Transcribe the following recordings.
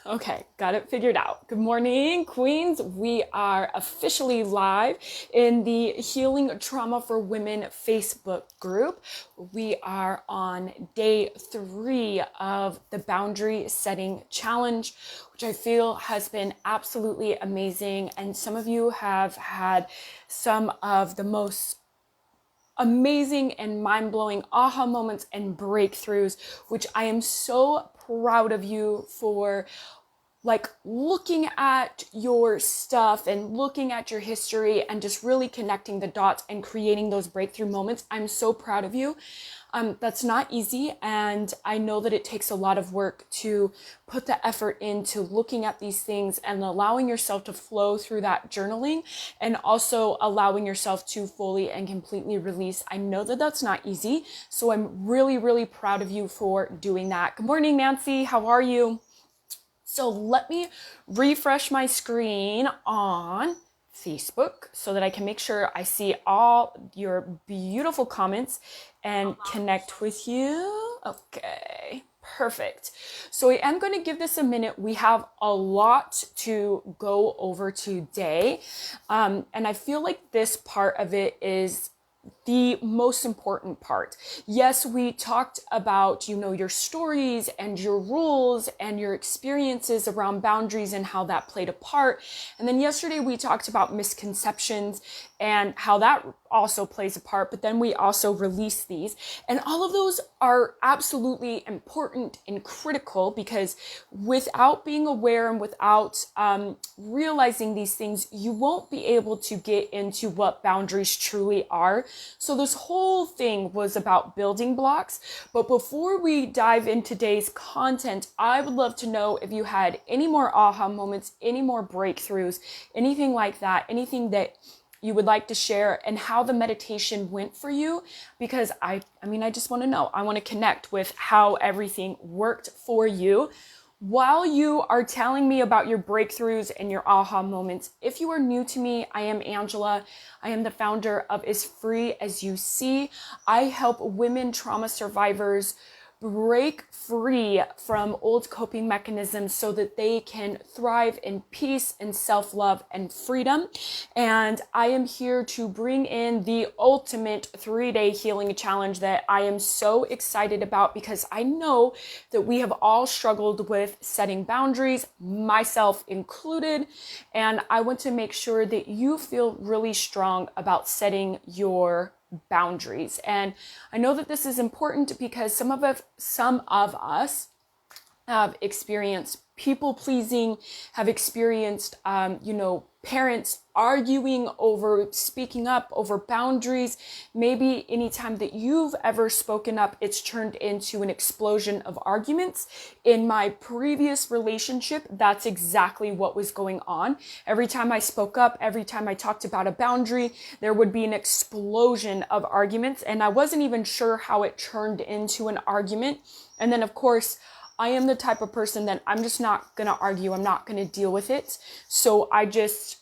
Okay, got it figured out. Good morning, Queens. We are officially live in the Healing Trauma for Women Facebook group. We are on day 3 of the Boundary Setting Challenge, which I feel has been absolutely amazing. And some of you have had some of the most amazing and mind-blowing aha moments and breakthroughs, which I am so proud of you for, like, looking at your stuff and looking at your history and just really connecting the dots and creating those breakthrough moments. I'm so proud of you. That's not easy, and I know that it takes a lot of work to put the effort into looking at these things and allowing yourself to flow through that journaling, and also allowing yourself to fully and completely release. I know that that's not easy, so I'm really, really proud of you for doing that. Good morning, Nancy. How are you? So let me refresh my screen on Facebook so that I can make sure I see all your beautiful comments and connect with you. Okay, perfect. So I am going to give this a minute. We have a lot to go over today. And I feel like this part of it is the most important part. Yes, we talked about, your stories and your rules and your experiences around boundaries and how that played a part. And then yesterday we talked about misconceptions and how that also plays a part, but then we also release these. And all of those are absolutely important and critical, because without being aware and without realizing these things, you won't be able to get into what boundaries truly are. So this whole thing was about building blocks. But before we dive into today's content, I would love to know if you had any more aha moments, any more breakthroughs, anything like that, anything that you would like to share, and how the meditation went for you, because I just want to know. I want to connect with how everything worked for you. While you are telling me about your breakthroughs and your aha moments, if you are new to me, I am Angela. I am the founder of AsFreeAsYouSee. I help women trauma survivors break free from old coping mechanisms so that they can thrive in peace and self-love and freedom. And I am here to bring in the ultimate 3-day healing challenge that I am so excited about, because I know that we have all struggled with setting boundaries, myself included. And I want to make sure that you feel really strong about setting your boundaries. And I know that this is important because some of us have experienced people pleasing, have experienced, parents arguing over speaking up, over boundaries. Maybe anytime that you've ever spoken up, it's turned into an explosion of arguments. In my previous relationship, that's exactly what was going on. Every time I spoke up, every time I talked about a boundary, there would be an explosion of arguments, and I wasn't even sure how it turned into an argument. And then, of course, I am the type of person that I'm just not going to argue. I'm not going to deal with it. So I just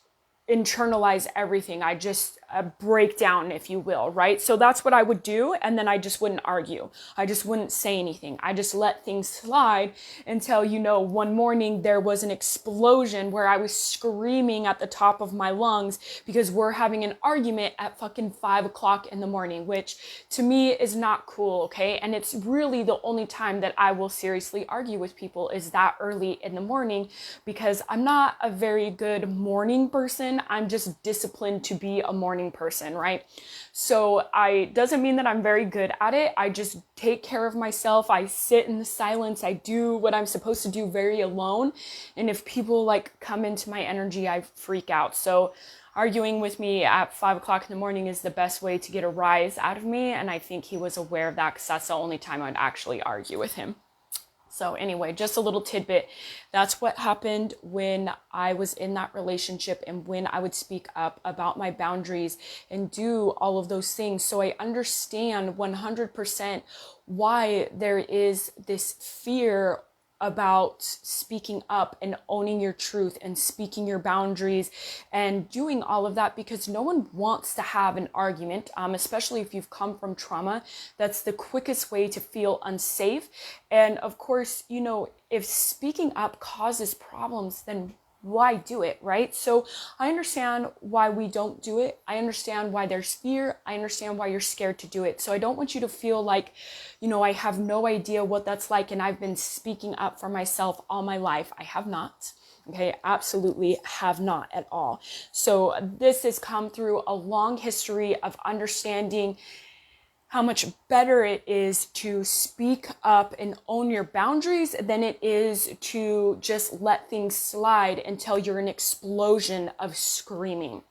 internalize everything. I just break down, if you will, right? So that's what I would do. And then I just wouldn't argue. I just wouldn't say anything. I just let things slide until, one morning there was an explosion where I was screaming at the top of my lungs because we're having an argument at fucking 5 o'clock in the morning, which to me is not cool. Okay. And it's really the only time that I will seriously argue with people is that early in the morning, because I'm not a very good morning person. I'm just disciplined to be a morning person, right? So I doesn't mean that I'm very good at it. I just take care of myself. I sit in the silence. I do what I'm supposed to do very alone. And if people come into my energy, I freak out. So arguing with me at 5 o'clock in the morning is the best way to get a rise out of me. And I think he was aware of that, because that's the only time I'd actually argue with him. So anyway, just a little tidbit. That's what happened when I was in that relationship, and when I would speak up about my boundaries and do all of those things. So I understand 100% why there is this fear about speaking up and owning your truth and speaking your boundaries and doing all of that, because no one wants to have an argument, especially if you've come from trauma. That's the quickest way to feel unsafe. And of course, you know, if speaking up causes problems, then why do it, right? So I understand why we don't do it. I understand why there's fear. I understand why you're scared to do it. So I don't want you to feel like, you know, I have no idea what that's like and I've been speaking up for myself all my life. I have not. Okay, absolutely have not at all. So this has come through a long history of understanding how much better it is to speak up and own your boundaries than it is to just let things slide until you're an explosion of screaming.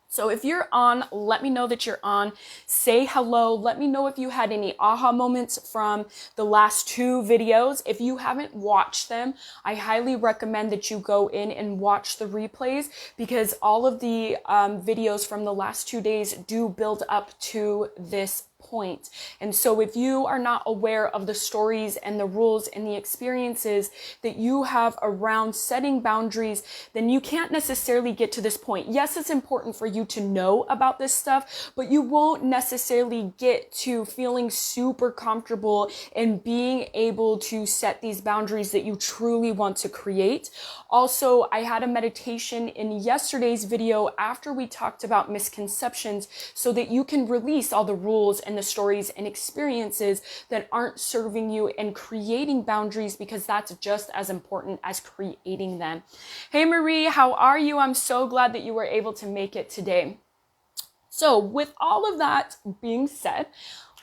So if you're on, let me know that you're on. Say hello. Let me know if you had any aha moments from the last 2 videos. If you haven't watched them, I highly recommend that you go in and watch the replays, because all of the videos from the last 2 days do build up to this point. And so if you are not aware of the stories and the rules and the experiences that you have around setting boundaries, then you can't necessarily get to this point. Yes, it's important for you to know about this stuff, but you won't necessarily get to feeling super comfortable in being able to set these boundaries that you truly want to create. Also, I had a meditation in yesterday's video after we talked about misconceptions, so that you can release all the rules and the stories and experiences that aren't serving you, and creating boundaries, because that's just as important as creating them. Hey Marie, how are you? I'm so glad that you were able to make it today. So with all of that being said,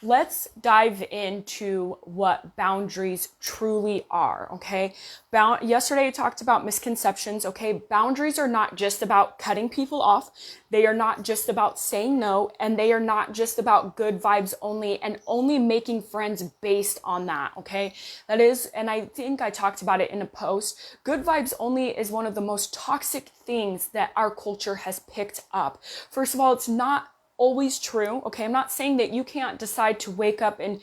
let's dive into what boundaries truly are, okay? Yesterday I talked about misconceptions, okay? Boundaries are not just about cutting people off. They are not just about saying no, and they are not just about good vibes only and only making friends based on that, okay? That is, and I think I talked about it in a post, good vibes only is one of the most toxic things that our culture has picked up. First of all, it's not always true. Okay, I'm not saying that you can't decide to wake up and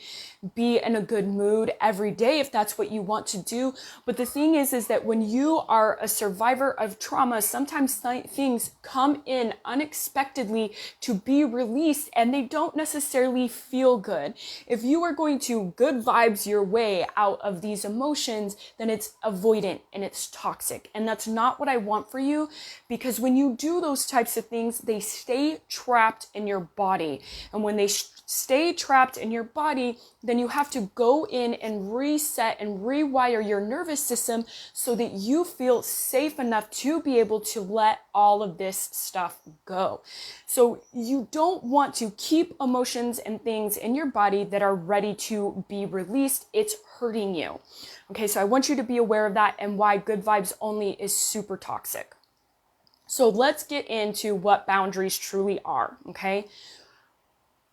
be in a good mood every day if that's what you want to do. But the thing is that when you are a survivor of trauma, sometimes things come in unexpectedly to be released, and they don't necessarily feel good. If you are going to good vibes your way out of these emotions, then it's avoidant and it's toxic. And that's not what I want for you, because when you do those types of things, they stay trapped in your body. And when they stay trapped in your body, then you have to go in and reset and rewire your nervous system so that you feel safe enough to be able to let all of this stuff go. So you don't want to keep emotions and things in your body that are ready to be released. It's hurting you. Okay, so I want you to be aware of that and why good vibes only is super toxic. So let's get into what boundaries truly are, okay?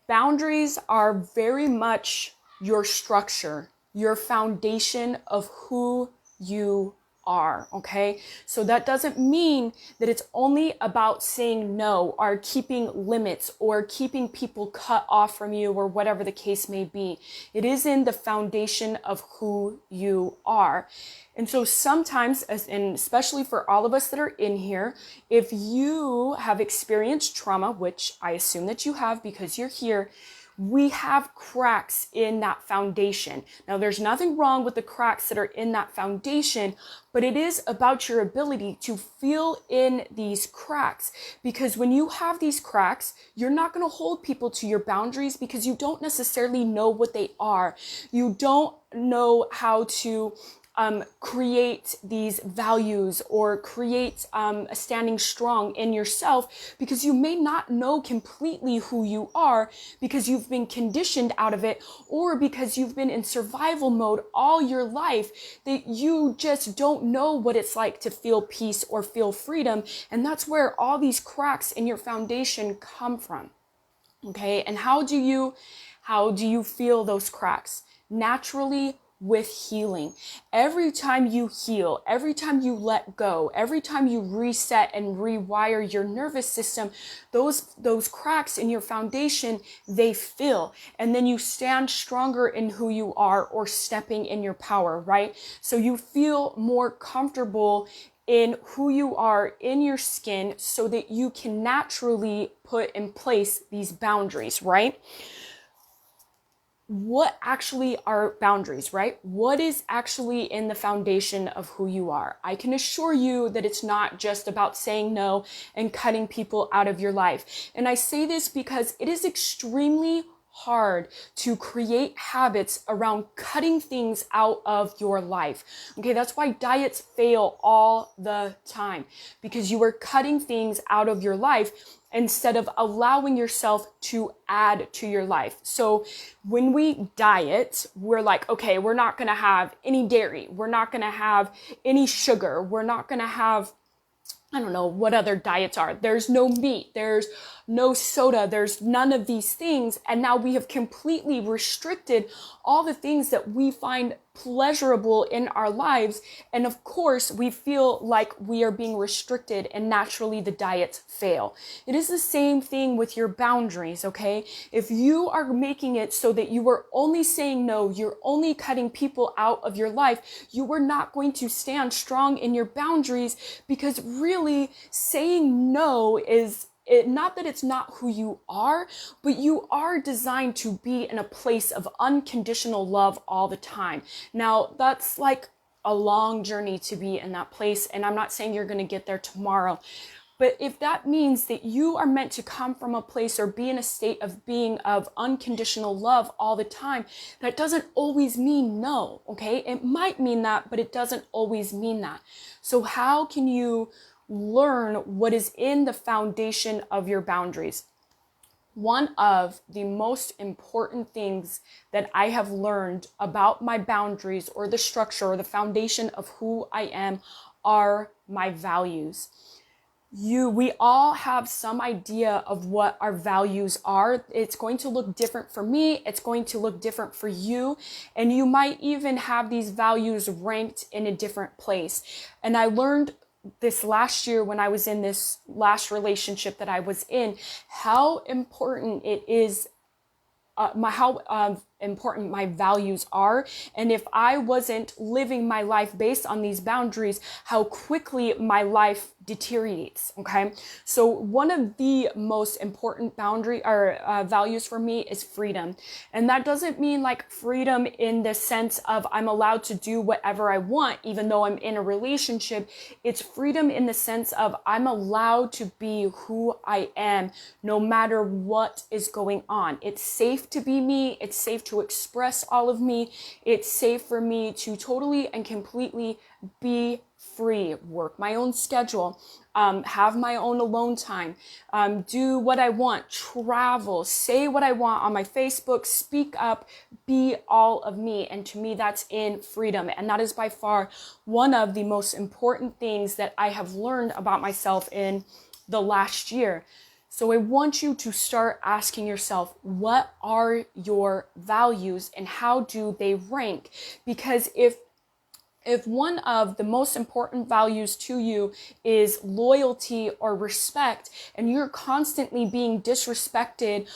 Boundaries are very much your structure, your foundation of who you are, okay? So that doesn't mean that it's only about saying no or keeping limits or keeping people cut off from you or whatever the case may be. It is in the foundation of who you are. And so sometimes, and especially for all of us that are in here, if you have experienced trauma, which I assume that you have because you're here, we have cracks in that foundation. Now, there's nothing wrong with the cracks that are in that foundation, but it is about your ability to fill in these cracks. Because when you have these cracks, you're not going to hold people to your boundaries because you don't necessarily know what they are. You don't know how to create these values or create standing strong in yourself, because you may not know completely who you are because you've been conditioned out of it, or because you've been in survival mode all your life that you just don't know what it's like to feel peace or feel freedom. And that's where all these cracks in your foundation come from. Okay, and how do you feel those cracks? Naturally, with healing. Every time you heal, every time you let go, every time you reset and rewire your nervous system, those cracks in your foundation, they fill. And then you stand stronger in who you are, or stepping in your power, right? So you feel more comfortable in who you are, in your skin, so that you can naturally put in place these boundaries, right? What actually are boundaries, right? What is actually in the foundation of who you are? I can assure you that it's not just about saying no and cutting people out of your life. And I say this because it is extremely hard to create habits around cutting things out of your life. Okay, that's why diets fail all the time, because you are cutting things out of your life instead of allowing yourself to add to your life. So when we diet, we're like, okay, we're not going to have any dairy. We're not going to have any sugar. We're not going to have, I don't know what other diets are. There's no meat. There's no soda. There's none of these things. And now we have completely restricted all the things that we find pleasurable in our lives. And of course, we feel like we are being restricted, and naturally the diets fail. It is the same thing with your boundaries, okay? If you are making it so that you are only saying no, you're only cutting people out of your life, you are not going to stand strong in your boundaries, because really saying no is not that it's not who you are, but you are designed to be in a place of unconditional love all the time. Now, that's like a long journey to be in that place, and I'm not saying you're going to get there tomorrow. But if that means that you are meant to come from a place or be in a state of being of unconditional love all the time, that doesn't always mean no, okay? It might mean that, but it doesn't always mean that. So how can you learn what is in the foundation of your boundaries? One of the most important things that I have learned about my boundaries, or the structure or the foundation of who I am, are my values. We all have some idea of what our values are. It's going to look different for me. It's going to look different for you. And you might even have these values ranked in a different place. And I learned this last year, when I was in this last relationship that I was in, how important it is, how important my values are. And if I wasn't living my life based on these boundaries, how quickly my life deteriorates. Okay. So one of the most important values for me is freedom. And that doesn't mean like freedom in the sense of I'm allowed to do whatever I want, even though I'm in a relationship. It's freedom in the sense of I'm allowed to be who I am, no matter what is going on. It's safe to be me. It's safe to express all of me. It's safe for me to totally and completely be free, work my own schedule, have my own alone time, do what I want, travel, say what I want on my Facebook, speak up, be all of me. And to me, that's in freedom. And that is by far one of the most important things that I have learned about myself in the last year. So I want you to start asking yourself, what are your values and how do they rank? Because if one of the most important values to you is loyalty or respect, and you're constantly being disrespected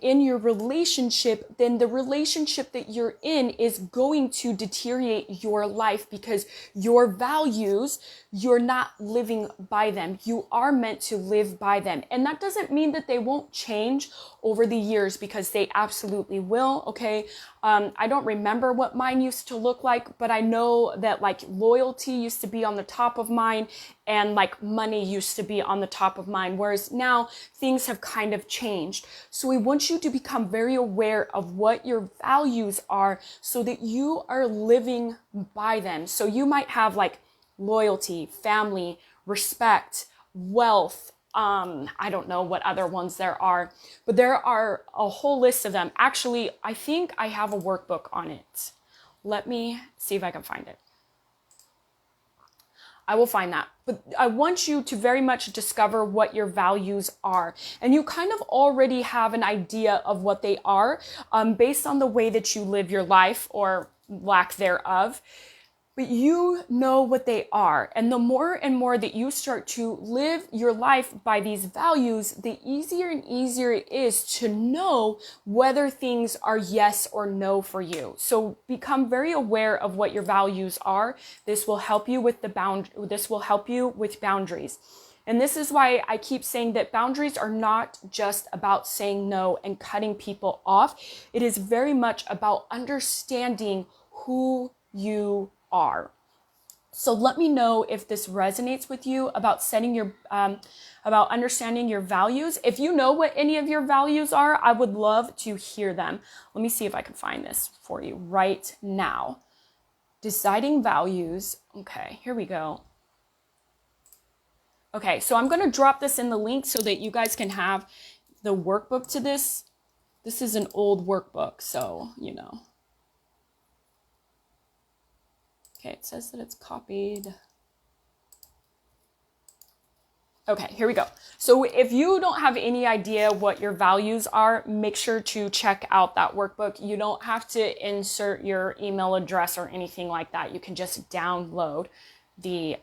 in your relationship, then the relationship that you're in is going to deteriorate your life, because your values, you're not living by them. You are meant to live by them. And that doesn't mean that they won't change over the years, because they absolutely will. Okay. I don't remember what mine used to look like, but I know that like loyalty used to be on the top of mine, and like money used to be on the top of mine. Whereas now things have kind of changed. So we want you to become very aware of what your values are, so that you are living by them. So you might have like loyalty, family, respect, wealth, I don't know what other ones there are, but there are a whole list of them. Actually, I think I have a workbook on it. Let me see if I can find it. I will find that. But I want you to very much discover what your values are. And you kind of already have an idea of what they are based on the way that you live your life, or lack thereof. But you know what they are. And the more and more that you start to live your life by these values, the easier and easier it is to know whether things are yes or no for you. So become very aware of what your values are. This will help you with boundaries. And this is why I keep saying that boundaries are not just about saying no and cutting people off. It is very much about understanding who you are. So let me know if this resonates with you about about understanding your values. If you know what any of your values are, I would love to hear them. Let me see if I can find this for you right now. Deciding values. Okay, here we go. Okay, so I'm going to drop this in the link so that you guys can have the workbook to this. This is an old workbook, so, you know. Okay, it says that it's copied. Okay, here we go. So if you don't have any idea what your values are, make sure to check out that workbook. You don't have to insert your email address or anything like that. You can just download the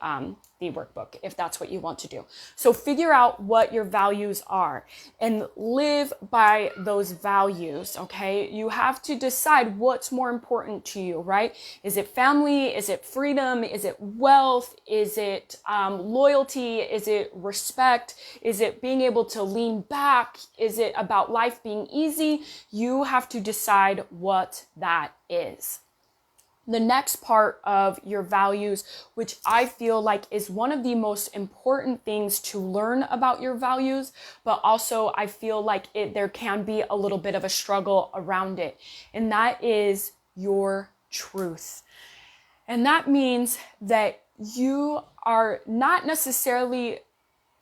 workbook if that's what you want to do. So figure out what your values are and live by those values, okay? You have to decide what's more important to you, right? Is it family? Is it freedom? Is it wealth? Is it loyalty? Is it respect? Is it being able to lean back? Is it about life being easy? You have to decide what that is. The next part of your values, which I feel like is one of the most important things to learn about your values, but also I feel like there can be a little bit of a struggle around it. And that is your truth. And that means that you are not necessarily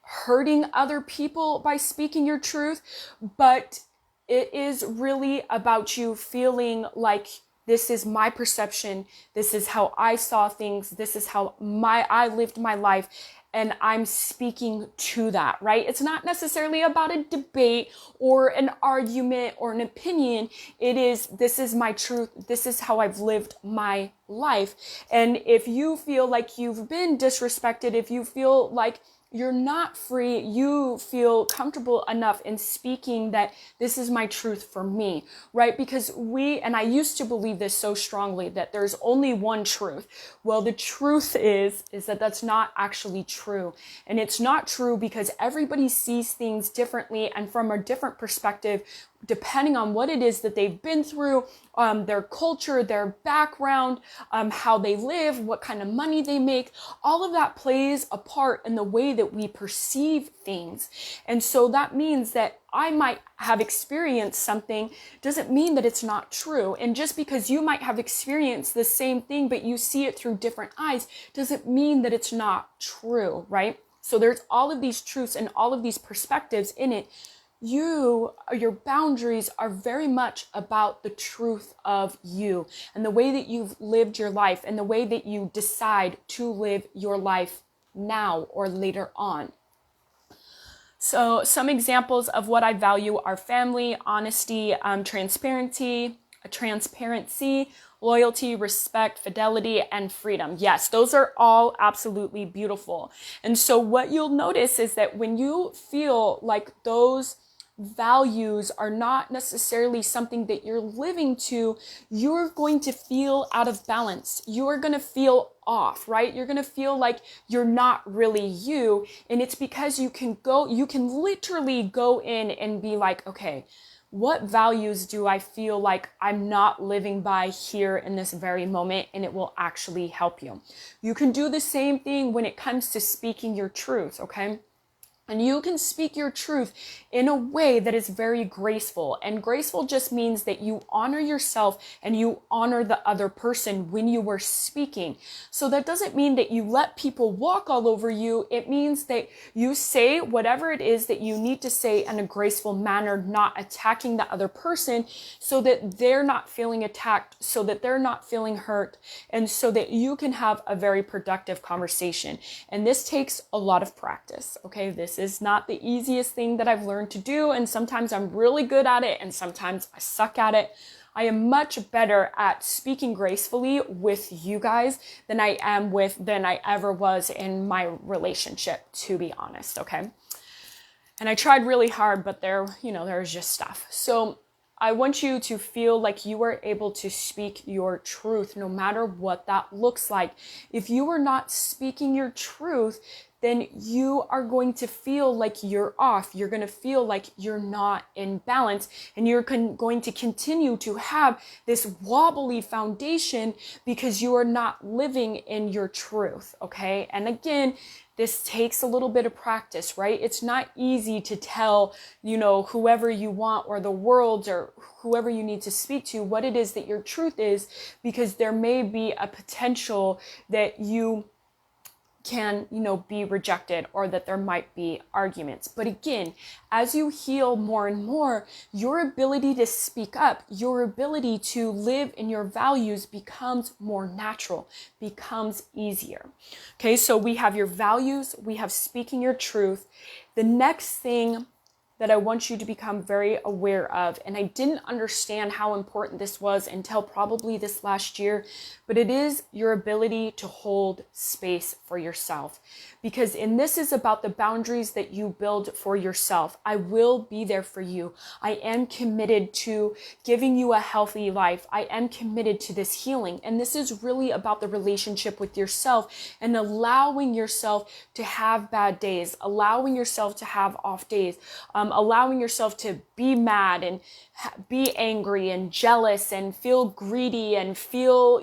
hurting other people by speaking your truth, but it is really about you feeling like this is my perception. This is how I saw things. This is how I lived my life. And I'm speaking to that, right? It's not necessarily about a debate or an argument or an opinion. This is my truth. This is how I've lived my life. And if you feel like you've been disrespected, if you feel like you're not free, you feel comfortable enough in speaking that this is my truth for me, right? Because and I used to believe this so strongly that there's only one truth. Well, the truth is that that's not actually true. And it's not true because everybody sees things differently and from a different perspective, depending on what it is that they've been through, their culture, their background, how they live, what kind of money they make, all of that plays a part in the way that we perceive things. And so that means that I might have experienced something doesn't mean that it's not true. And just because you might have experienced the same thing, but you see it through different eyes, doesn't mean that it's not true, right? So there's all of these truths and all of these perspectives in it. Your boundaries are very much about the truth of you and the way that you've lived your life and the way that you decide to live your life now or later on. So some examples of what I value are family, honesty, transparency, loyalty, respect, fidelity, and freedom. Yes, those are all absolutely beautiful. And so what you'll notice is that when you feel like those values are not necessarily something that you're living to, you're going to feel out of balance. You're going to feel off, right? You're going to feel like you're not really you. And it's because you can literally go in and be like, okay, what values do I feel like I'm not living by here in this very moment? And it will actually help you. You can do the same thing when it comes to speaking your truth, okay? And you can speak your truth in a way that is very graceful. And graceful just means that you honor yourself and you honor the other person when you were speaking. So that doesn't mean that you let people walk all over you. It means that you say whatever it is that you need to say in a graceful manner, not attacking the other person so that they're not feeling attacked, so that they're not feeling hurt, and so that you can have a very productive conversation. And this takes a lot of practice, okay? This is not the easiest thing that I've learned to do, and sometimes I'm really good at it and sometimes I suck at it. I am much better at speaking gracefully with you guys than I ever was in my relationship, to be honest, okay? And I tried really hard, but there's just stuff. So I want you to feel like you are able to speak your truth, no matter what that looks like. If you are not speaking your truth, then you are going to feel like you're off. You're going to feel like you're not in balance, and you're going to continue to have this wobbly foundation because you are not living in your truth, okay? And again, this takes a little bit of practice, right? It's not easy to tell, whoever you want or the world or whoever you need to speak to what it is that your truth is, because there may be a potential that you can, be rejected, or that there might be arguments. But again, as you heal more and more, your ability to speak up, your ability to live in your values becomes more natural, becomes easier. Okay, so we have your values, we have speaking your truth. The next thing that I want you to become very aware of, and I didn't understand how important this was until probably this last year, but it is your ability to hold space for yourself. Because this is about the boundaries that you build for yourself. I will be there for you. I am committed to giving you a healthy life. I am committed to this healing. And this is really about the relationship with yourself and allowing yourself to have bad days, allowing yourself to have off days, allowing yourself to be mad and be angry and jealous and feel greedy and feel,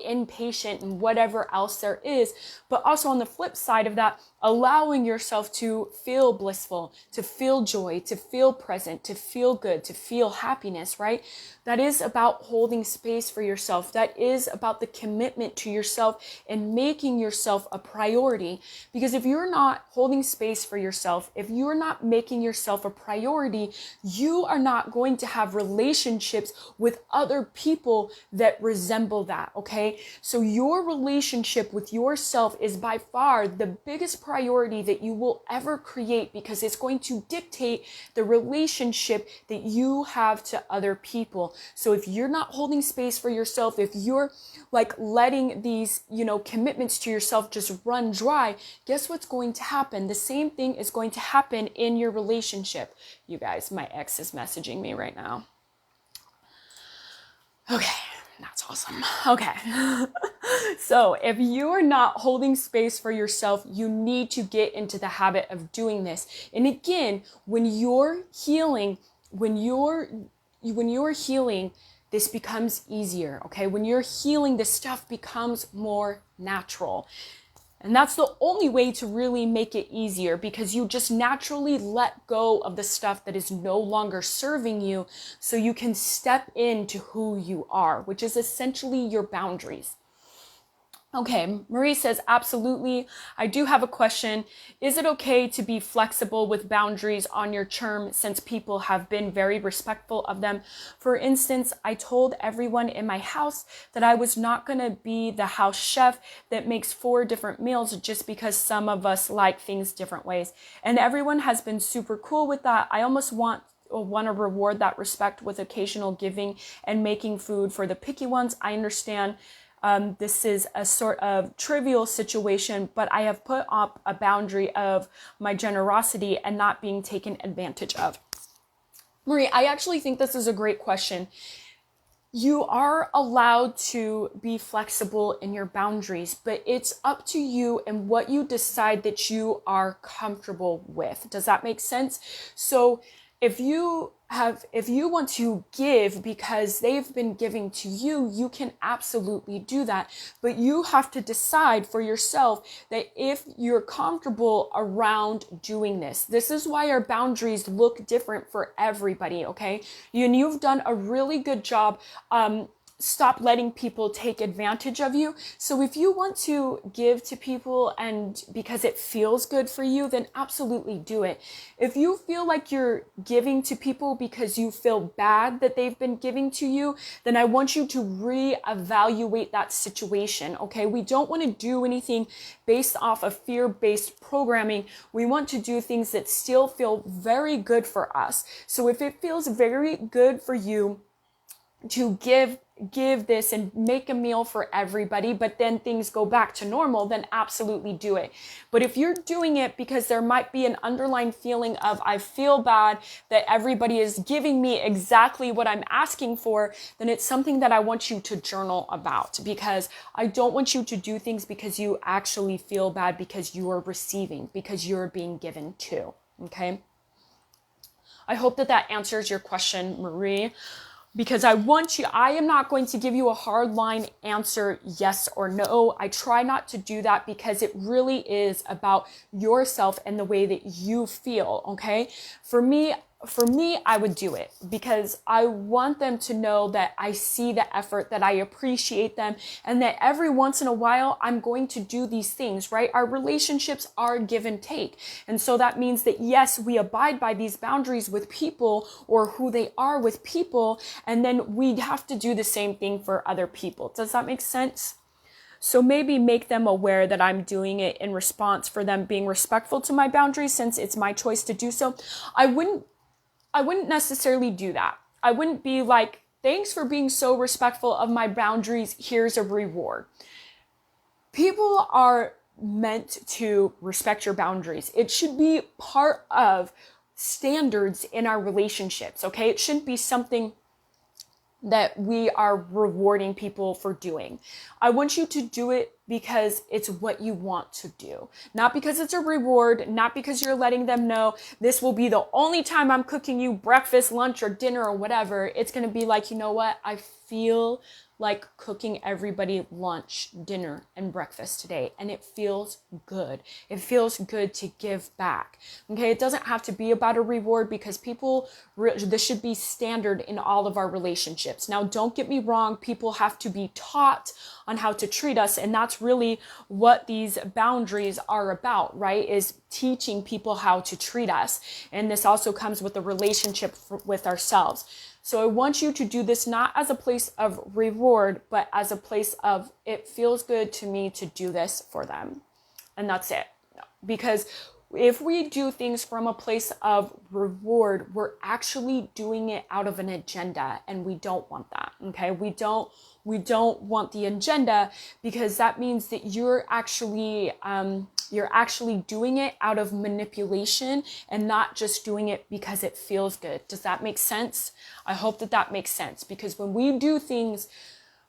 impatient and whatever else there is. But also on the flip side of that, allowing yourself to feel blissful, to feel joy, to feel present, to feel good, to feel happiness, right? That is about holding space for yourself. That is about the commitment to yourself and making yourself a priority. Because if you're not holding space for yourself, if you're not making yourself a priority, you are not going to have relationships with other people that resemble that, okay? So your relationship with yourself is by far the biggest priority that you will ever create, because it's going to dictate the relationship that you have to other people. So if you're not holding space for yourself, if you're letting these, commitments to yourself just run dry, guess what's going to happen? The same thing is going to happen in your relationship. You guys, my ex is messaging me right now. Okay. That's awesome. Okay. So if you are not holding space for yourself, you need to get into the habit of doing this. And again, when you're healing, this becomes easier. Okay. When you're healing, this stuff becomes more natural. And that's the only way to really make it easier, because you just naturally let go of the stuff that is no longer serving you, so you can step into who you are, which is essentially your boundaries. Okay, Marie says, absolutely. I do have a question. Is it okay to be flexible with boundaries on your term, since people have been very respectful of them? For instance, I told everyone in my house that I was not going to be the house chef that makes 4 different meals just because some of us like things different ways. And everyone has been super cool with that. I almost want to reward that respect with occasional giving and making food for the picky ones. I understand this is a sort of trivial situation, but I have put up a boundary of my generosity and not being taken advantage of. Marie, I actually think this is a great question. You are allowed to be flexible in your boundaries, but it's up to you and what you decide that you are comfortable with. Does that make sense? So if you want to give because they've been giving to you, you can absolutely do that. But you have to decide for yourself that if you're comfortable around doing this. This is why our boundaries look different for everybody, okay? And you've done a really good job stop letting people take advantage of you. So if you want to give to people and because it feels good for you, then absolutely do it. If you feel like you're giving to people because you feel bad that they've been giving to you, then I want you to reevaluate that situation, okay? We don't want to do anything based off of fear-based programming. We want to do things that still feel very good for us. So if it feels very good for you give this and make a meal for everybody, but then things go back to normal, then absolutely do it. But if you're doing it because there might be an underlying feeling of, I feel bad that everybody is giving me exactly what I'm asking for, then it's something that I want you to journal about, because I don't want you to do things because you actually feel bad because you are receiving, because you're being given too. Okay. I hope that answers your question, Marie. Because I am not going to give you a hard line answer, yes or no. I try not to do that because it really is about yourself and the way that you feel, okay? For me, I would do it because I want them to know that I see the effort, that I appreciate them, and that every once in a while I'm going to do these things, right? Our relationships are give and take. And so that means that yes, we abide by these boundaries with people or who they are with people, and then we have to do the same thing for other people. Does that make sense? So maybe make them aware that I'm doing it in response for them being respectful to my boundaries, since it's my choice to do so. I wouldn't necessarily do that. I wouldn't be like, thanks for being so respectful of my boundaries. Here's a reward. People are meant to respect your boundaries. It should be part of standards in our relationships, okay? It shouldn't be something that we are rewarding people for doing. I want you to do it because it's what you want to do. Not because it's a reward, not because you're letting them know this will be the only time I'm cooking you breakfast, lunch, or dinner or whatever. It's going to be like, you know what? I feel like cooking everybody lunch, dinner, and breakfast today. And it feels good. It feels good to give back. Okay, it doesn't have to be about a reward, because this should be standard in all of our relationships. Now, don't get me wrong. People have to be taught on how to treat us. And that's really what these boundaries are about, right? Is teaching people how to treat us. And this also comes with a relationship with ourselves. So I want you to do this not as a place of reward, but as a place of, it feels good to me to do this for them. And that's it. Because if we do things from a place of reward, we're actually doing it out of an agenda, and we don't want that. Okay. We don't want the agenda, because that means that you're actually doing it out of manipulation and not just doing it because it feels good. Does that make sense? I hope that makes sense, because when we do things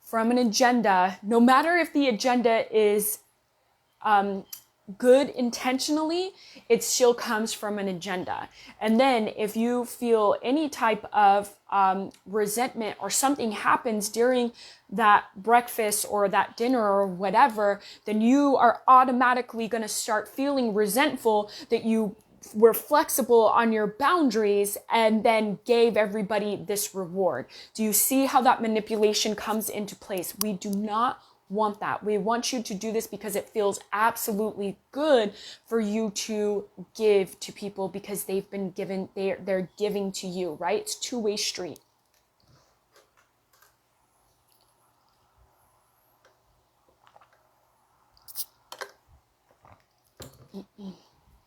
from an agenda, no matter if the agenda is good intentionally, it still comes from an agenda. And then if you feel any type of resentment, or something happens during that breakfast or that dinner or whatever, then you are automatically going to start feeling resentful that you were flexible on your boundaries and then gave everybody this reward. Do you see how that manipulation comes into place? We do not want that. We want you to do this because it feels absolutely good for you to give to people, because they've been given, they're giving to you, right? It's two-way street.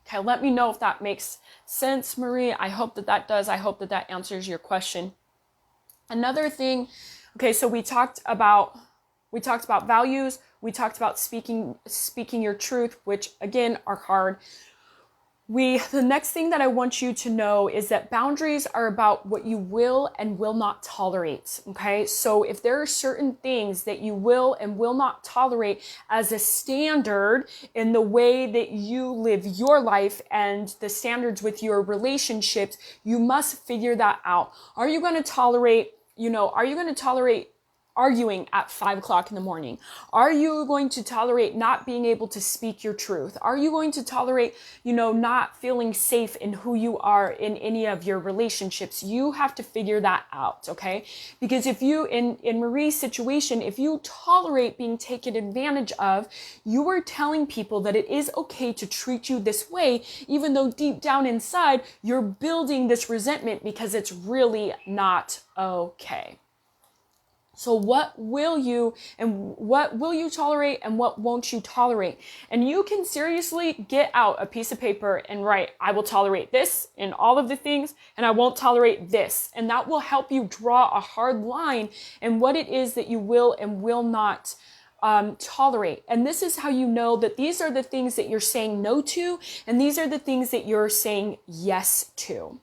Okay, let me know if that makes sense, Marie. I hope that does. I hope that answers your question. Another thing, okay, so we talked about values. We talked about speaking your truth, which again are hard. The next thing that I want you to know is that boundaries are about what you will and will not tolerate. Okay. So if there are certain things that you will and will not tolerate as a standard in the way that you live your life and the standards with your relationships, you must figure that out. Are you going to tolerate arguing at 5 o'clock in the morning? Are you going to tolerate not being able to speak your truth? Are you going to tolerate, not feeling safe in who you are in any of your relationships? You have to figure that out, okay? Because if you, in Marie's situation, if you tolerate being taken advantage of, you are telling people that it is okay to treat you this way, even though deep down inside, you're building this resentment because it's really not okay. So what will you tolerate and what won't you tolerate? And you can seriously get out a piece of paper and write, I will tolerate this in all of the things, and I won't tolerate this. And that will help you draw a hard line in what it is that you will and will not tolerate. And this is how you know that these are the things that you're saying no to, and these are the things that you're saying yes to.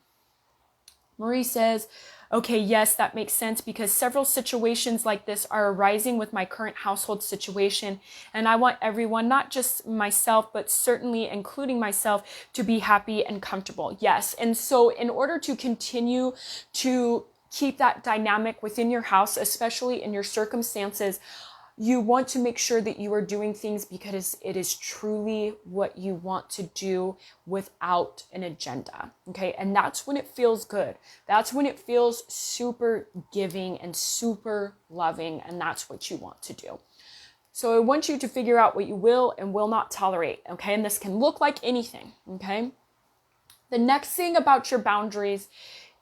Marie says, okay, yes, that makes sense because several situations like this are arising with my current household situation. And I want everyone, not just myself, but certainly including myself, to be happy and comfortable. Yes. And so in order to continue to keep that dynamic within your house, especially in your circumstances, you want to make sure that you are doing things because it is truly what you want to do without an agenda. Okay. And that's when it feels good. That's when it feels super giving and super loving. And that's what you want to do. So I want you to figure out what you will and will not tolerate. Okay. And this can look like anything. Okay. The next thing about your boundaries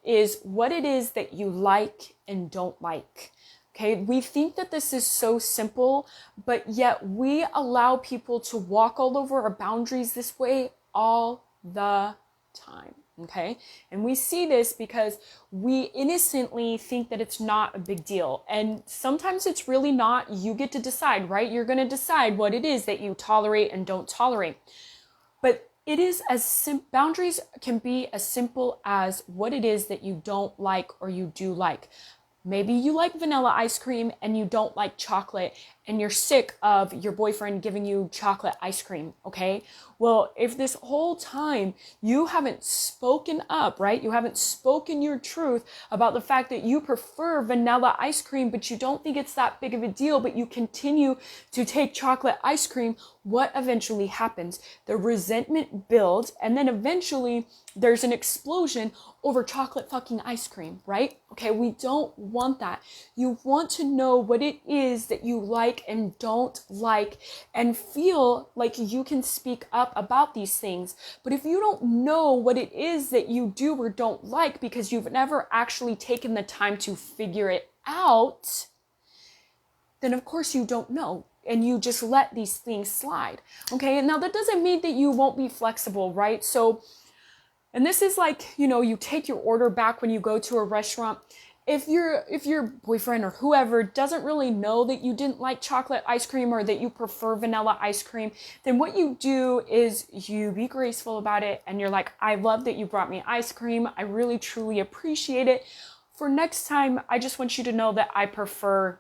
is what it is that you like and don't like. Okay, we think that this is so simple, but yet we allow people to walk all over our boundaries this way all the time. Okay, and we see this because we innocently think that it's not a big deal. And sometimes it's really not. You get to decide, right? You're going to decide what it is that you tolerate and don't tolerate. But it is boundaries can be as simple as what it is that you don't like or you do like. Maybe you like vanilla ice cream and you don't like chocolate and you're sick of your boyfriend giving you chocolate ice cream, okay? Well, if this whole time you haven't spoken up, right? You haven't spoken your truth about the fact that you prefer vanilla ice cream, but you don't think it's that big of a deal, but you continue to take chocolate ice cream, what eventually happens? The resentment builds, and then eventually there's an explosion over chocolate fucking ice cream, right? Okay, we don't want that. You want to know what it is that you like and don't like and feel like you can speak up about these things. But if you don't know what it is that you do or don't like because you've never actually taken the time to figure it out, then of course you don't know. And you just let these things slide. Okay, and now that doesn't mean that you won't be flexible, right? So, and this is like, you take your order back when you go to a restaurant. If your boyfriend or whoever doesn't really know that you didn't like chocolate ice cream or that you prefer vanilla ice cream, then what you do is you be graceful about it. And you're like, I love that you brought me ice cream. I really, truly appreciate it. For next time, I just want you to know that I prefer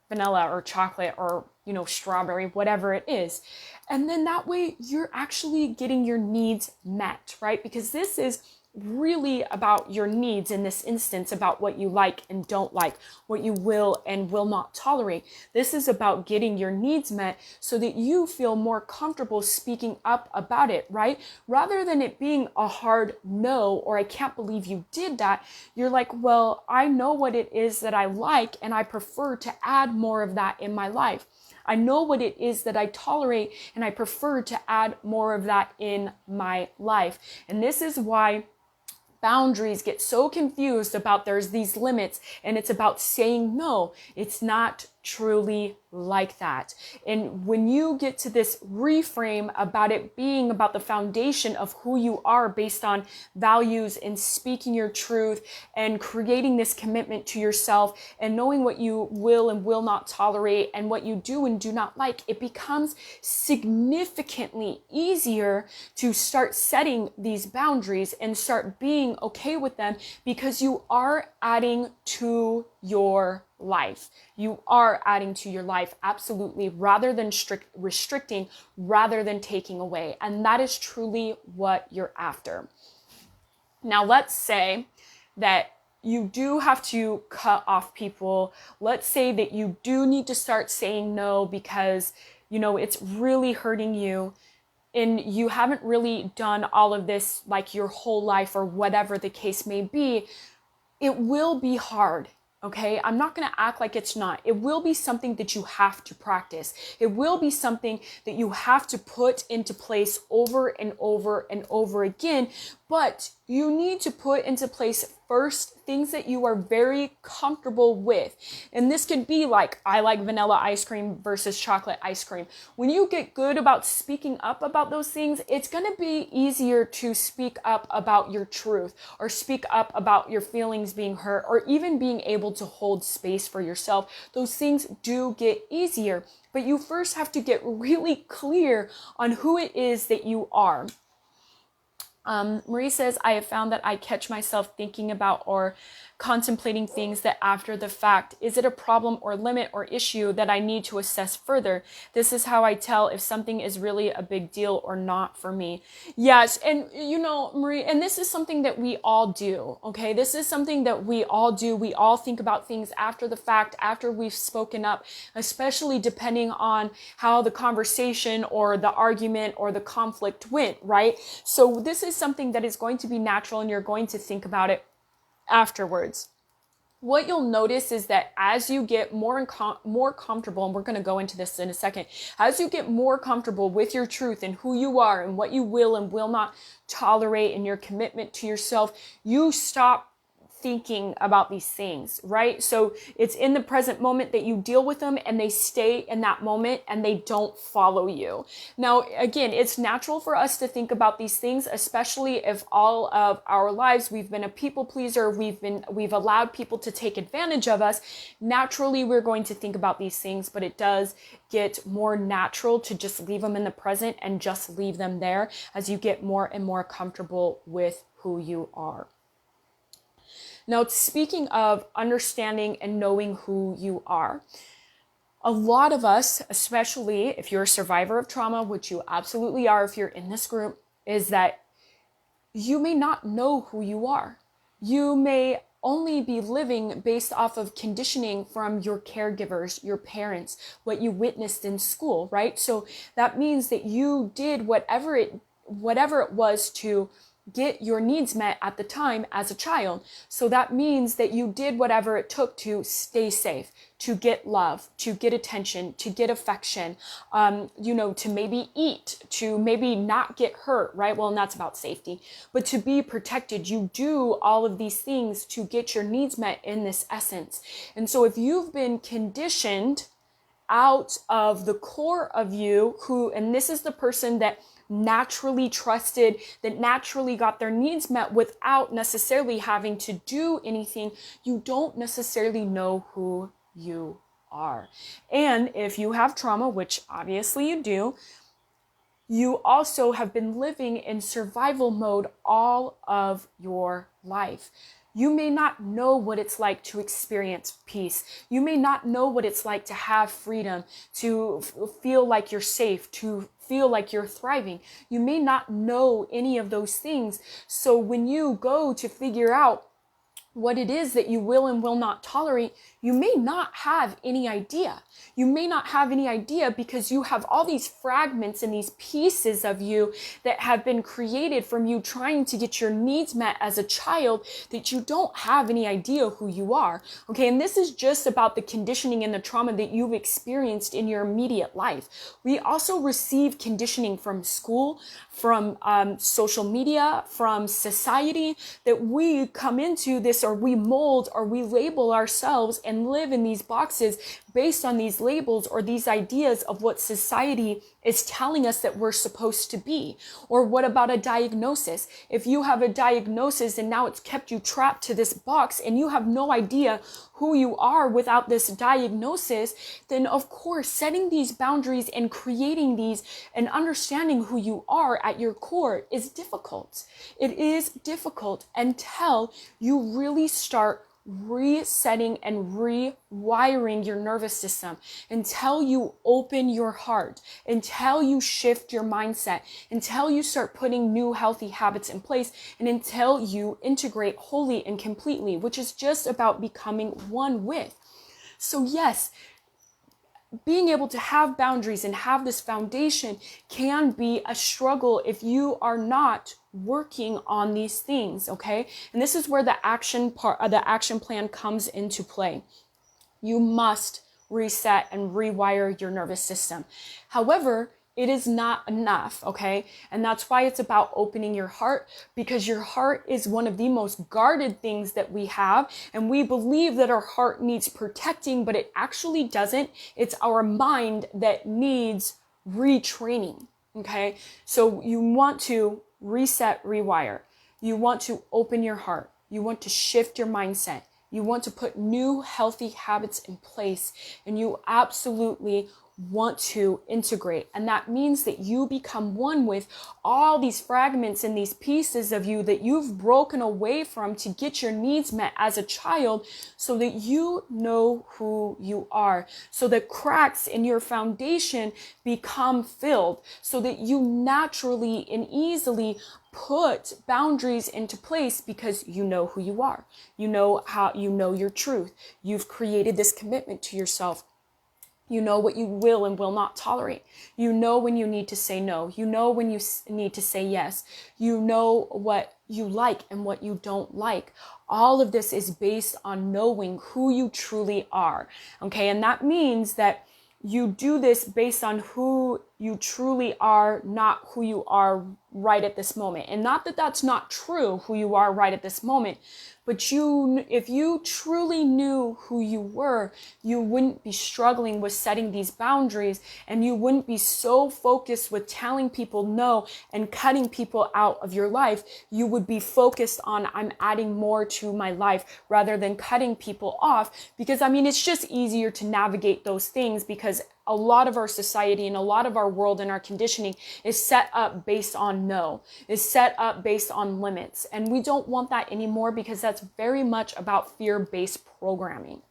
vanilla or chocolate or, strawberry, whatever it is. And then that way you're actually getting your needs met, right? Because this is really about your needs in this instance, about what you like and don't like, what you will and will not tolerate. This is about getting your needs met so that you feel more comfortable speaking up about it, right? Rather than it being a hard no, or I can't believe you did that, you're like, well, I know what it is that I like and I prefer to add more of that in my life. I know what it is that I tolerate and I prefer to add more of that in my life. And this is why boundaries get so confused about there's these limits and it's about saying no. It's not truly like that. And when you get to this reframe about it being about the foundation of who you are based on values and speaking your truth and creating this commitment to yourself and knowing what you will and will not tolerate and what you do and do not like, it becomes significantly easier to start setting these boundaries and start being okay with them because you are adding to your life. You are adding to your life, absolutely, rather than restricting, rather than taking away. And that is truly what you're after. Now, let's say that you do have to cut off people. Let's say that you do need to start saying no because, it's really hurting you. And you haven't really done all of this like your whole life or whatever the case may be. It will be hard. Okay, I'm not going to act like it's not. It will be something that you have to practice. It will be something that you have to put into place over and over and over again. But you need to put into place first, things that you are very comfortable with. And this could be like, I like vanilla ice cream versus chocolate ice cream. When you get good about speaking up about those things, it's going to be easier to speak up about your truth, or speak up about your feelings being hurt, or even being able to hold space for yourself. Those things do get easier, but you first have to get really clear on who it is that you are. Marie says, I have found that I catch myself thinking about or contemplating things that after the fact. Is it a problem or limit or issue that I need to assess further? This is how I tell if something is really a big deal or not for me. Yes, and you know, Marie, and this is something that we all do, okay? This is something that we all do. We all think about things after the fact, after we've spoken up, especially depending on how the conversation or the argument or the conflict went, right? So this is something that is going to be natural, and you're going to think about it afterwards. What you'll notice is that as you get more comfortable, and we're going to go into this in a second, as you get more comfortable with your truth and who you are and what you will and will not tolerate and your commitment to yourself, you stop thinking about these things, right? So it's in the present moment that you deal with them, and they stay in that moment and they don't follow you. Now, again, it's natural for us to think about these things, especially if all of our lives we've been a people pleaser, we've allowed people to take advantage of us. Naturally, we're going to think about these things, but it does get more natural to just leave them in the present and just leave them there as you get more and more comfortable with who you are. Now, speaking of understanding and knowing who you are, a lot of us, especially if you're a survivor of trauma, which you absolutely are if you're in this group, is that you may not know who you are. You may only be living based off of conditioning from your caregivers, your parents, what you witnessed in school, right? So that means that you did whatever it was to get your needs met at the time as a child. So that means that you did whatever it took to stay safe, to get love, to get attention, to get affection, to maybe eat, to maybe not get hurt, right? Well, and that's about safety, but to be protected. You do all of these things to get your needs met in this essence. And so if you've been conditioned out of the core of you, and this is the person that naturally trusted, that naturally got their needs met without necessarily having to do anything, you don't necessarily know who you are. And if you have trauma, which obviously you do, you also have been living in survival mode all of your life. You may not know what it's like to experience peace. You may not know what it's like to have freedom, to feel like you're safe, to feel like you're thriving. You may not know any of those things. So when you go to figure out what it is that you will and will not tolerate, you may not have any idea. You may not have any idea because you have all these fragments and these pieces of you that have been created from you trying to get your needs met as a child, that you don't have any idea who you are. Okay, and this is just about the conditioning and the trauma that you've experienced in your immediate life. We also receive conditioning from school, from social media, from society, that we come into this, or we mold, or we label ourselves and live in these boxes based on these labels or these ideas of what society is telling us that we're supposed to be. Or what about a diagnosis? If you have a diagnosis and now it's kept you trapped to this box and you have no idea who you are without this diagnosis, then of course setting these boundaries and creating these and understanding who you are at your core is difficult. It is difficult until you really start resetting and rewiring your nervous system, until you open your heart, until you shift your mindset, until you start putting new healthy habits in place, and until you integrate wholly and completely, which is just about becoming one with. So yes, being able to have boundaries and have this foundation can be a struggle if you are not working on these things, okay? And this is where the action plan comes into play. You must reset and rewire your nervous system. However, It is not enough, okay? And that's why it's about opening your heart, because your heart is one of the most guarded things that we have. And we believe that our heart needs protecting, but it actually doesn't. It's our mind that needs retraining, okay? So you want to reset, rewire. You want to open your heart. You want to shift your mindset. You want to put new healthy habits in place, and you absolutely want to integrate. And that means that you become one with all these fragments and these pieces of you that you've broken away from to get your needs met as a child, so that you know who you are, so that cracks in your foundation become filled, so that you naturally and easily put boundaries into place, because you know who you are. You know how, you know your truth. You've created this commitment to yourself. You know what you will and will not tolerate. You know when you need to say no. You know when you need to say yes. You know what you like and what you don't like. All of this is based on knowing who you truly are. Okay, and that means that you do this based on who you truly are, not who you are right at this moment. And not that that's not true, who you are right at this moment, but if you truly knew who you were, you wouldn't be struggling with setting these boundaries, and you wouldn't be so focused with telling people no and cutting people out of your life. You would be focused on, I'm adding more to my life, rather than cutting people off. Because I mean, it's just easier to navigate those things, because a lot of our society and a lot of our world and our conditioning is set up based on no, is set up based on limits. And we don't want that anymore, because that's very much about fear-based programming.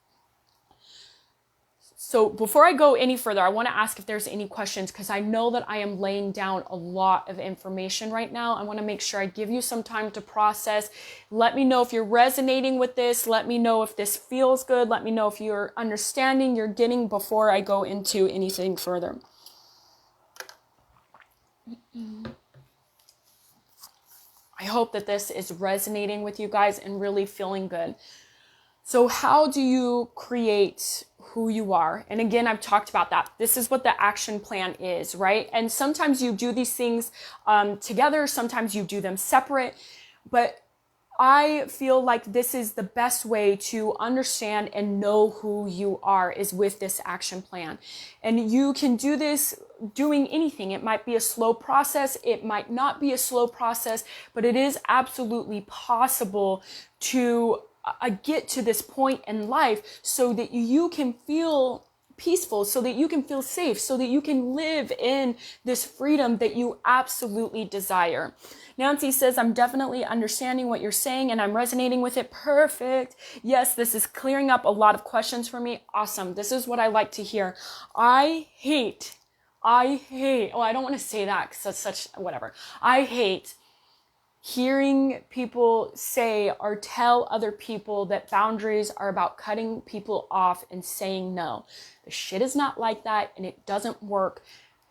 So before I go any further, I want to ask if there's any questions, because I know that I am laying down a lot of information right now. I want to make sure I give you some time to process. Let me know if you're resonating with this. Let me know if this feels good. Let me know if you're understanding, you're getting, before I go into anything further. I hope that this is resonating with you guys and really feeling good. So how do you create who you are? And again, I've talked about that. This is what the action plan is, right? And sometimes you do these things together. Sometimes you do them separate. But I feel like this is the best way to understand and know who you are, is with this action plan. And you can do this doing anything. It might be a slow process. It might not be a slow process, but it is absolutely possible to get to this point in life, so that you can feel peaceful, so that you can feel safe, so that you can live in this freedom that you absolutely desire. Nancy says, I'm definitely understanding what you're saying and I'm resonating with it. Perfect. Yes, this is clearing up a lot of questions for me. Awesome. This is what I like to hear. I hate, I don't want to say that because that's such, whatever. I hate hearing people say or tell other people that boundaries are about cutting people off and saying no. The shit is not like that, and it doesn't work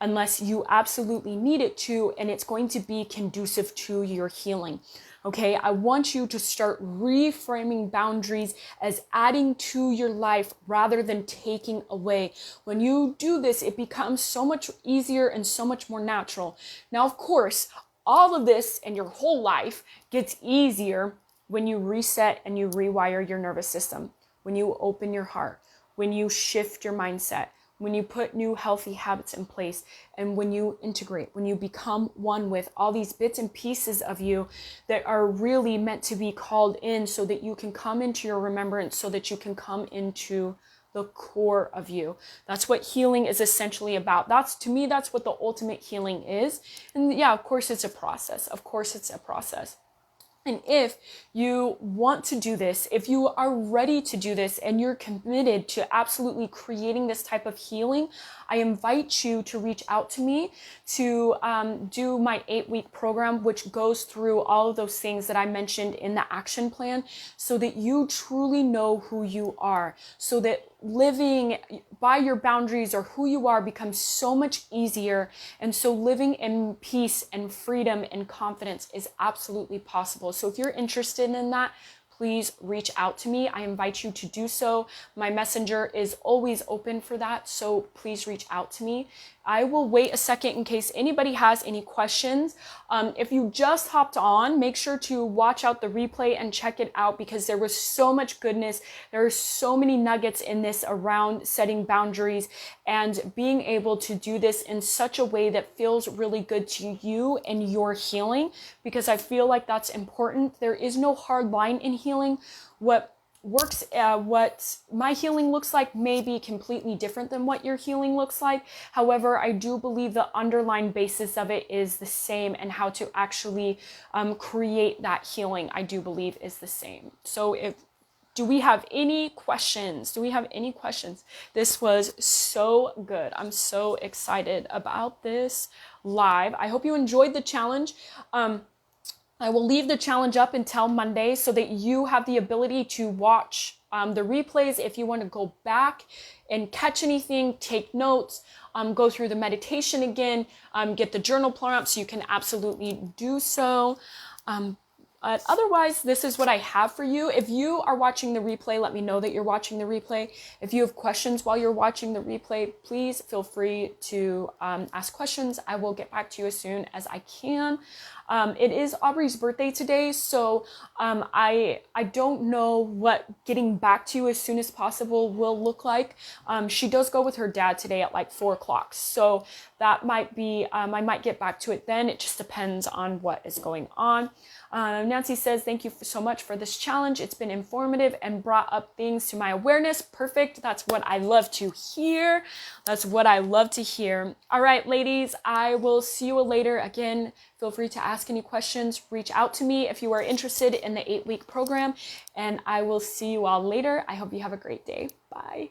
unless you absolutely need it to, and it's going to be conducive to your healing. Okay, I want you to start reframing boundaries as adding to your life rather than taking away. When you do this, it becomes so much easier and so much more natural. Now, of course, all of this and your whole life gets easier when you reset and you rewire your nervous system, when you open your heart, when you shift your mindset, when you put new healthy habits in place, and when you integrate, when you become one with all these bits and pieces of you that are really meant to be called in, so that you can come into your remembrance, so that you can come into the core of you. That's what healing is essentially about. To me, that's what the ultimate healing is. And yeah, of course it's a process. Of course it's a process. And if you want to do this, if you are ready to do this and you're committed to absolutely creating this type of healing, I invite you to reach out to me to do my 8-week program, which goes through all of those things that I mentioned in the action plan, so that you truly know who you are, so that living by your boundaries or who you are becomes so much easier. And so living in peace and freedom and confidence is absolutely possible. So if you're interested in that, please reach out to me. I invite you to do so. My messenger is always open for that. So please reach out to me. I will wait a second in case anybody has any questions. If you just hopped on, make sure to watch out the replay and check it out because there was so much goodness. There are so many nuggets in this around setting boundaries and being able to do this in such a way that feels really good to you and your healing, because I feel like that's important. There is no hard line in healing. What my healing looks like may be completely different than what your healing looks like. However, I do believe the underlying basis of it is the same, and how to actually create that healing, I do believe, is the same. So do we have any questions? This was so good. I'm so excited about this live. I hope you enjoyed the challenge. I will leave the challenge up until Monday so that you have the ability to watch the replays if you want to go back and catch anything, take notes, go through the meditation again, get the journal planner up so you can absolutely do so. Otherwise, this is what I have for you. If you are watching the replay, let me know that you're watching the replay. If you have questions while you're watching the replay, please feel free to ask questions. I will get back to you as soon as I can. It is Aubrey's birthday today, so I don't know what getting back to you as soon as possible will look like. She does go with her dad today at like 4 o'clock, so that might be, I might get back to it then. It just depends on what is going on. Nancy says, thank you so much for this challenge. It's been informative and brought up things to my awareness. Perfect. That's what I love to hear. All right, ladies, I will see you later. Again, feel free to ask any questions. Reach out to me if you are interested in the 8-week program, and I will see you all later. I hope you have a great day. Bye.